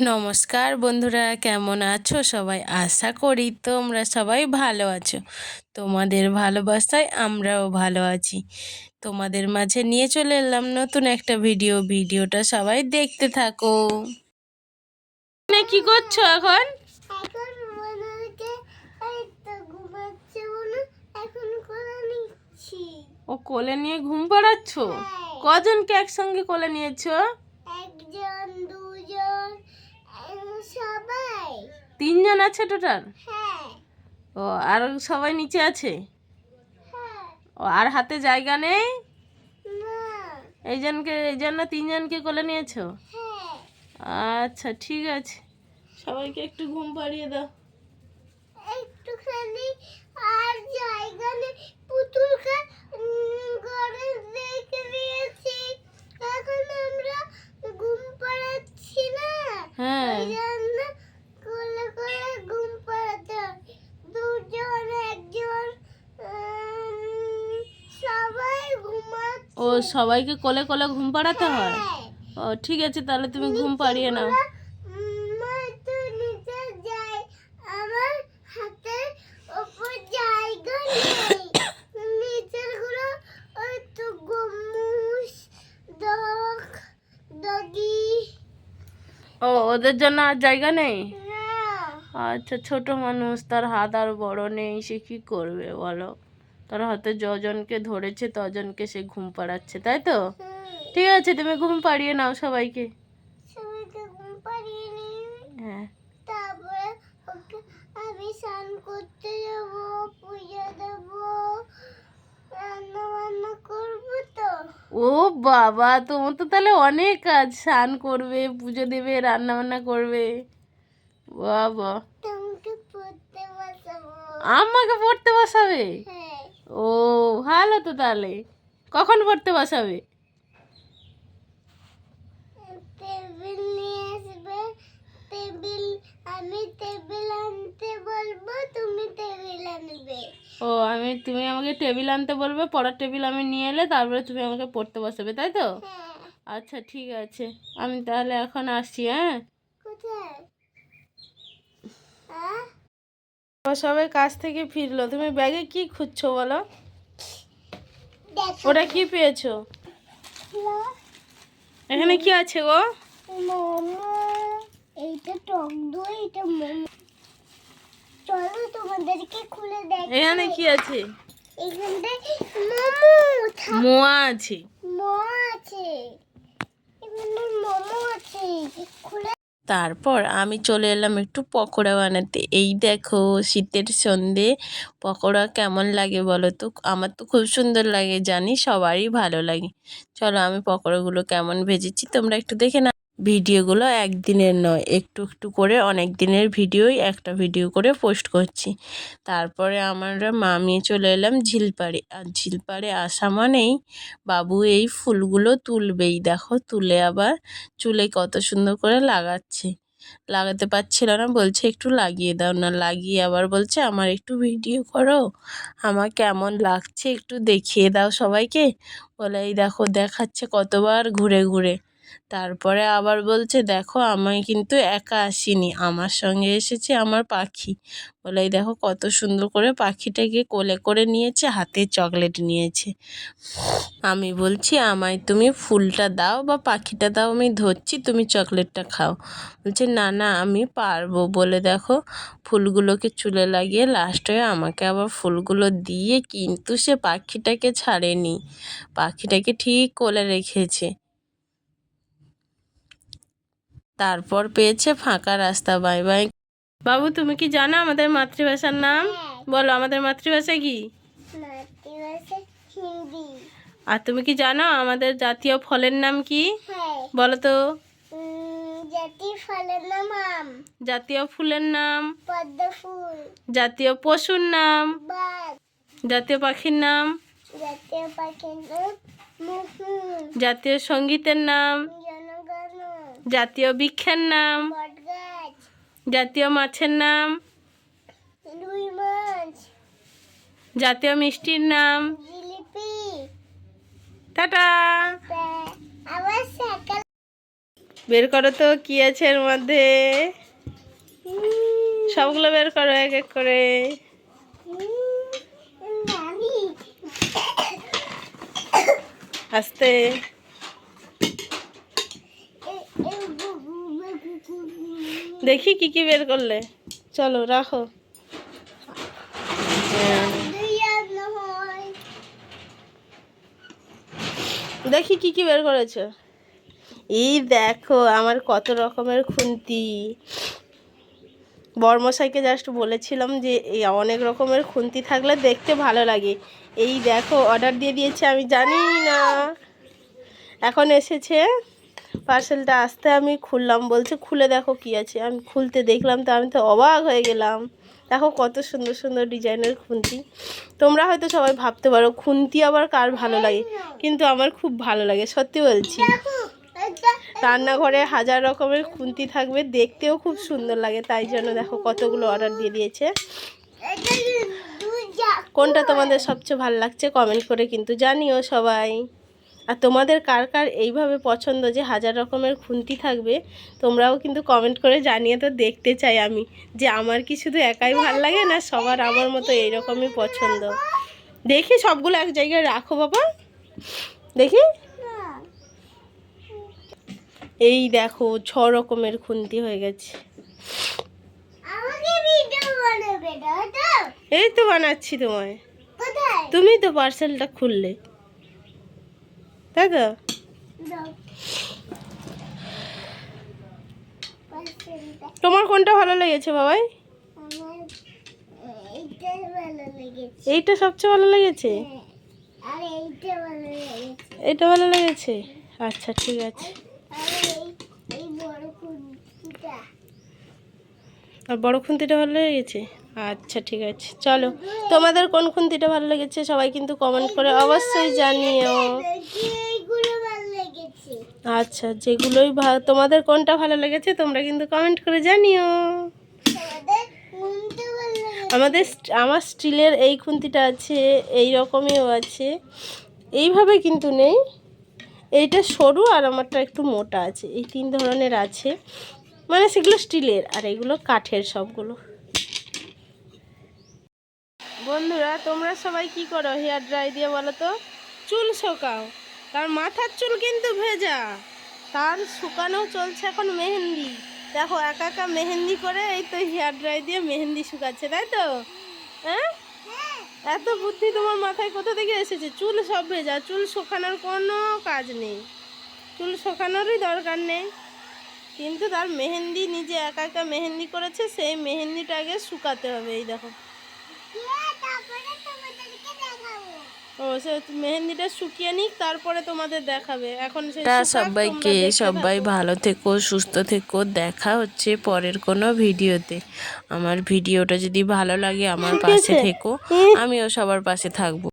নমস্কার বন্ধুরা, কেমন আছো সবাই? আশা করি তোমরা সবাই ভালো আছো। তোমাদের ভালোবাসায় আমরাও ভালো আছি। তোমাদের মাঝে নিয়ে চলে এলাম নতুন একটা ভিডিওটা সবাই দেখতে থাকো। কি করছো এখন? এখন মনোকে এই তো ঘুমাচ্ছে বলে এখন কোলে নিচ্ছি। ও কোলে নিয়ে ঘুম পাড়াচ্ছ? কজনকে একসঙ্গে কোলে নিয়েছো? একজন, দুজন, সবাই। তিনজন আছে টোটাল? হ্যাঁ। ও আর সবাই নিচে আছে? হ্যাঁ। ও আর হাতে জায়গা নেই? না। এই জন্য তিনজনকে কোলে নিয়েছো? হ্যাঁ। আচ্ছা ঠিক আছে, সবাইকে একটু ঘুম পাড়িয়ে দাও। একটুখানি আর জায়গা নেই, পুতুলকে ঘরে রেখে দিয়েছি। এখন আমরা ঘুম পাড়াচ্ছি না। হ্যাঁ, ওই জন্য কোলে করে ঘুম পাড়াতে হয়। দুজন, একজন, সবাই ঘুমাচ্ছে। ও সবাইকে কোলে কোলে ঘুম পাড়াতে হয়? হ্যাঁ। ও ঠিক আছে, তাহলে তুমি ঘুম পাড়িয়ে নাও। তো নিচে যাই, আমার হাতের উপর জায়গা নেই। নিচের গুলো ওই তো গমুস, ডগ, ডগি। ও ওদের জন্য আর জায়গা নেই? না। আচ্ছা, ছোট মানুষ, তার হাত আর বড় নেই, সে কি করবে বলো? তার হাতে যজনকে ধরেছে তজনকে সে ঘুম পাড়াচ্ছে, তাই তো? ঠিক আছে, তুমি ঘুম পাড়িয়ে নাও সবাইকে। সবাইকে ঘুম পাড়িয়ে নিই। হ্যাঁ। তারপরে ওকে আমি স্নান করতে যাব, পূজা দেব, রান্না বান্না করবো তো। ও বাবা, তোমার তো তাহলে অনেক কাজ। স্নান করবে, পুজো দেবে, রান্না বান্না করবে। বাবা, তোমাকে পড়তে বসাবো। আমাকে পড়তে বসাবে? হ্যাঁ। ও ভালো তো, তাহলে কখন পড়তে বসাবে? টেবিল নিয়ে আসবে। টেবিল, আমি টেবিল আনতে বলবো, তুমি টেবিল আনবে। তুমি আমাকে টেবিল আনতে বলবে, পড়ার টেবিল আমি নিয়ে এলে তারপরে তুমি আমাকে পড়তে বসাবে, তাই তো? হ্যাঁ। আচ্ছা ঠিক আছে, আমি তাহলে এখন আসছি। হ্যাঁ, কোথায়? সবাই কাজ থেকে ফিরলো, তুমি ব্যাগে কি খুঁজছো বলো? দেখো। ওটা কি পেয়েছো? এখানে কি আছে গো? মোমো। এইটা টক দই, এটা মোমো। চলো তোমাদেরকে খুলে দেখাই। এখানে কি আছে? এখানটায় মোমো। মোয়া আছে। মোয়া আছে। এখানে মোমো আছে। খুলে। তারপর আমি চলে এলাম একটু পকোড়া বানাতে। এই দেখো, শীতের সন্ধে পকোড়া কেমন লাগে বলো তো? আমার তো খুব সুন্দর লাগে, জানি সবারই ভালো লাগে। চলো, আমি পকোড়াগুলো কেমন ভেজেছি তোমরা একটু দেখে না। ভিডিওগুলো একদিনের নয়, একটু একটু করে অনেক দিনের ভিডিওই একটা ভিডিও করে পোস্ট করছি। তারপরে আমরা মামি চলে এলাম ঝিলপাড়ে। আর ঝিলপাড়ে আসা মানেই বাবু এই ফুলগুলো তুলবেই। দেখো, তুলে আবার চুলে কত সুন্দর করে লাগাচ্ছে। লাগাতে পারছিল না, বলছে একটু লাগিয়ে দাও না। লাগিয়ে আবার বলছে আমার একটু ভিডিও করো, আমার কেমন লাগছে একটু দেখিয়ে দাও সবাইকে। বলে এই দেখো, দেখাচ্ছে কতবার ঘুরে ঘুরে। তারপরে আবার বলছে দেখো, আমি কিন্তু একা আসিনি, আমার সঙ্গে এসেছে আমার পাখি। বলে এই দেখো কত সুন্দর করে পাখিটাকে কোলে করে নিয়েছে, হাতে চকলেট নিয়েছে। আমি বলছি আমায় তুমি ফুলটা দাও বা পাখিটা দাও, আমি ধরছি, তুমি চকলেটটা খাও। বলছে না না আমি পারবো। বলে দেখো, ফুলগুলোকে চুলে লাগিয়ে লাস্ট হয়ে আমাকে আবার ফুলগুলো দিয়ে কিন্তু সে পাখিটাকে ছাড়েনি, পাখিটাকে ঠিক কোলে রেখেছে। তারপর পেয়েছে ফাঁকা রাস্তা। Bye bye. বাবু, তুমি কি জানো আমাদের মাতৃভাষার নাম? বলো, আমাদের মাতৃভাষা কি? মাতৃভাষা হিন্দি। আর তুমি কি জানো আমাদের জাতীয় ফলের নাম কি? হ্যাঁ। বলো তো। জাতীয় ফলের নাম আম। জাতীয় ফুলের নাম? পদ্ম ফুল। জাতীয় পশুর নাম? বাঘ। জাতীয় পাখির নাম? জাতীয় পাখির নাম মোহু। জাতীয় সঙ্গীতের নাম? জনগণ। জাতীয় বৃক্ষের নাম? বটগাছ। জাতীয় মাছের নাম? রুই মাছ। জাতীয় মিষ্টির নাম? জিলিপি। টাটা। আবার সকাল। বের করো তো কি আছে এর মধ্যে, সবগুলো বের করো এক এক করে। আস্তে। দেখি কি কি বের করলে, চলো রাখো। দেখি কি কি বের করেছো। এই দেখো আমার কত রকমের খুন্তি। বড়মশাইকে জাস্ট বলেছিলাম যে এই অনেক রকমের খুন্তি থাকলে দেখতে ভালো লাগে। এই দেখো অর্ডার দিয়ে দিয়েছে, আমি জানি না, এখন এসেছে পার্সেলটা আসতে আমি খুললাম, বলছে খুলে দেখো কি আছে। আমি খুলতে দেখলাম তো আমি তো অবাক হয়ে গেলাম। দেখো কত সুন্দর সুন্দর ডিজাইনের খুন্তি। তোমরা হয়তো সবাই ভাবতে পারো খুন্তি আবার কার ভালো লাগে, কিন্তু আমার খুব ভালো লাগে, সত্যি বলছি। রান্নাঘরে হাজার রকমের খুন্তি থাকবে, দেখতেও খুব সুন্দর লাগে, তাই জন্য দেখো কতগুলো অর্ডার দিয়ে দিয়েছে। কোনটা তোমাদের সবচেয়ে ভালো লাগছে কমেন্ট করে কিন্তু জানিও সবাই। আর তোমাদের কার কার এইভাবে পছন্দ যে হাজার রকমের খুন্তি থাকবে, তোমরাও কিন্তু কমেন্ট করে জানিয়ে তো দেখতে চাই আমি, যে আমার কি শুধু একাই ভাল লাগে না সবার আমার মতো এইরকমই পছন্দ। দেখি সবগুলো এক জায়গায় রাখো বাবা, দেখি। এই দেখো 6 রকমের খুন্তি হয়ে গেছে। এই তো বানাচ্ছি তোমায়, তুমি তো পার্সেলটা খুললে, তাই তো। তোমার কোনটা ভালো লেগেছে বাবাই? এইটা সবচেয়ে ভালো লেগেছে, এইটা ভালো লেগেছে। আচ্ছা ঠিক আছে। আর বড় খুন্তিটা ভালো লেগেছে, আচ্ছা ঠিক আছে। চলো তোমাদের কোন খুন্তিটা ভালো লেগেছে সবাই কিন্তু কমেন্ট করে অবশ্যই জানিও। আচ্ছা যেগুলোই তোমাদের কোনটা ভালো লেগেছে তোমরা কিন্তু কমেন্ট করে জানিও। আমার স্টিলের এই খুন্তিটা আছে, এই রকমইও আছে, এইভাবে কিন্তু নেই, এইটা সরু আর আমারটা একটু মোটা আছে, এই 3 ধরনের আছে, মানে সেগুলো স্টিলের আর এগুলো কাঠের সবগুলো। বন্ধুরা তোমরা সবাই কি করো হেয়ার ড্রাই দিয়ে বলো তো? চুল শোকাও, তার মাথার চুল কিন্তু ভেজা, তার শুকানো চলছে এখন মেহেন্দি। দেখো একা একা মেহেন্দি করে এই তো হেয়ার ড্রাই দিয়ে মেহেন্দি শুকাচ্ছে, তাই তো? হ্যাঁ, এত বুদ্ধি তোমার মাথায় কোথা থেকে এসেছে? চুল সব ভেজা, চুল শুকানোর কোনো কাজ নেই, চুল শুকানোরই দরকার নেই, কিন্তু তার মেহেন্দি নিজে একা একা মেহেন্দি করেছে, সেই মেহেন্দিটা আগে শুকাতে হবে। এই দেখো ও সে মেহেন্দিটা শুকিয়ে নিক তারপরে তোমাদের দেখাবে। এখন সবাইকে সবাই ভালো থেকো, সুস্থ থেকো, দেখা হচ্ছে পরের কোনো ভিডিওতে। আমার ভিডিওটা যদি ভালো লাগে আমার পাশে থেকো, আমিও সবার পাশে থাকবো।